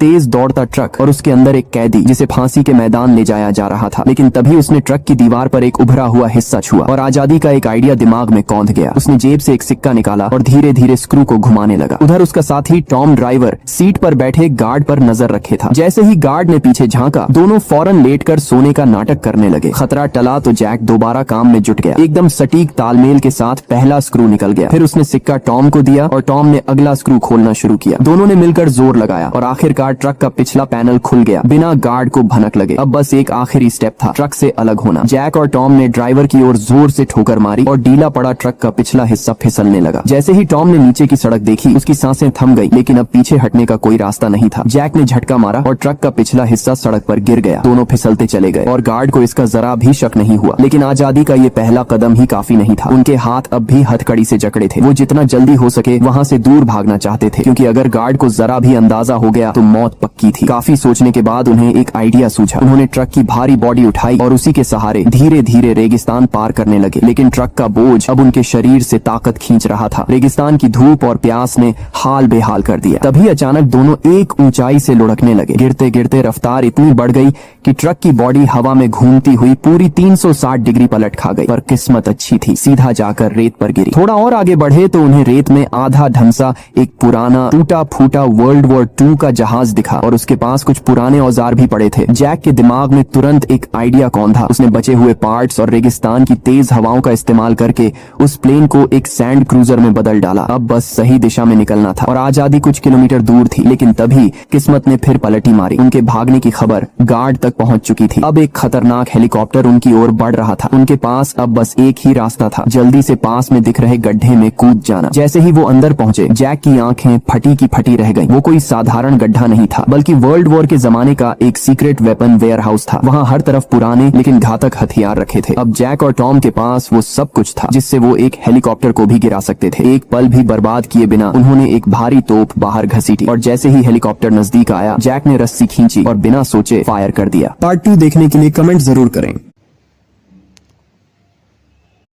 तेज दौड़ता ट्रक और उसके अंदर एक कैदी जिसे फांसी के मैदान ले जाया जा रहा था। लेकिन तभी उसने ट्रक की दीवार पर एक उभरा हुआ हिस्सा छुआ और आजादी का एक आइडिया दिमाग में कौंध गया। उसने जेब से एक सिक्का निकाला और धीरे धीरे स्क्रू को घुमाने लगा। उधर उसका साथी टॉम ड्राइवर सीट पर बैठे गार्ड पर नजर रखे था। जैसे ही गार्ड ने पीछे झांका, दोनों फौरन लेटकर सोने का नाटक करने लगे। खतरा टला तो जैक दोबारा काम में जुट गया। एकदम सटीक तालमेल के साथ पहला स्क्रू निकल गया। फिर उसने सिक्का टॉम को दिया और टॉम ने अगला स्क्रू खोलना शुरू किया। दोनों ने मिलकर जोर लगाया और आखिरकार ट्रक का पिछला पैनल खुल गया बिना गार्ड को भनक लगे। अब बस एक आखिरी स्टेप था, ट्रक से अलग होना। जैक और टॉम ने ड्राइवर की ओर जोर से ठोकर मारी और ढीला पड़ा ट्रक का पिछला हिस्सा फिसलने लगा। जैसे ही टॉम ने नीचे की सड़क देखी, उसकी सांसें थम गई, लेकिन अब पीछे हटने का कोई रास्ता नहीं था। जैक ने झटका मारा और ट्रक का पिछला हिस्सा सड़क पर गिर गया। दोनों फिसलते चले गए और गार्ड को इसका जरा भी शक नहीं हुआ। लेकिन आजादी का ये पहला कदम ही काफी नहीं था। उनके हाथ अब भी हथकड़ी से जकड़े थे। वो जितना जल्दी हो सके वहाँ से दूर भागना चाहते थे, क्योंकि अगर गार्ड को जरा भी अंदाजा हो गया तो मौत पक्की थी। काफी सोचने के बाद उन्हें एक आइडिया सूझा। उन्होंने ट्रक की भारी बॉडी उठाई और उसी के सहारे धीरे धीरे रेगिस्तान पार करने लगे। लेकिन ट्रक का बोझ अब उनके शरीर से ताकत खींच रहा था। रेगिस्तान की धूप और प्यास ने हाल बेहाल कर दिया। तभी अचानक दोनों एक ऊंचाई से लुढ़कने लगे। गिरते गिरते रफ्तार इतनी बढ़ गई कि ट्रक की बॉडी हवा में घूमती हुई पूरी 360 डिग्री पलट खा गई। पर किस्मत अच्छी थी, सीधा जाकर रेत पर गिरी। थोड़ा और आगे बढ़े तो उन्हें रेत में आधा ढमसा एक पुराना टूटा फूटा वर्ल्ड वॉर 2 का जहाज दिखा और उसके पास कुछ पुराने औजार भी पड़े थे। जैक के दिमाग में तुरंत एक आइडिया कौंधा। उसने बचे हुए पार्ट्स और रेगिस्तान की तेज हवाओं का इस्तेमाल करके उस प्लेन को एक सैंड क्रूजर में बदल डाला। अब बस सही दिशा में निकलना था और आजादी कुछ किलोमीटर दूर थी। लेकिन तभी किस्मत ने फिर पलटी मारी। उनके भागने की खबर गार्ड तक पहुंच चुकी थी। अब एक खतरनाक हेलीकॉप्टर उनकी ओर बढ़ रहा था। उनके पास अब बस एक ही रास्ता था, जल्दी से पास में दिख रहे गड्ढे में कूद जाना। जैसे ही वो अंदर पहुंचे, जैक की आंखें फटी की फटी रह गईं। वो कोई साधारण गड्ढा नहीं था, बल्कि वर्ल्ड वॉर के जमाने का एक सीक्रेट वेपन वेयर हाउस था। वहाँ हर तरफ पुराने लेकिन घातक हथियार रखे थे। अब जैक और टॉम के पास वो सब कुछ था जिससे वो एक हेलीकॉप्टर को भी गिरा सकते थे। एक पल भी बर्बाद किए बिना उन्होंने एक भारी तोप बाहर घसीटी और जैसे ही हेलीकॉप्टर नजदीक आया, जैक ने रस्सी खींची और बिना सोचे फायर कर दिया। पार्ट 2 देखने के लिए कमेंट जरूर करें।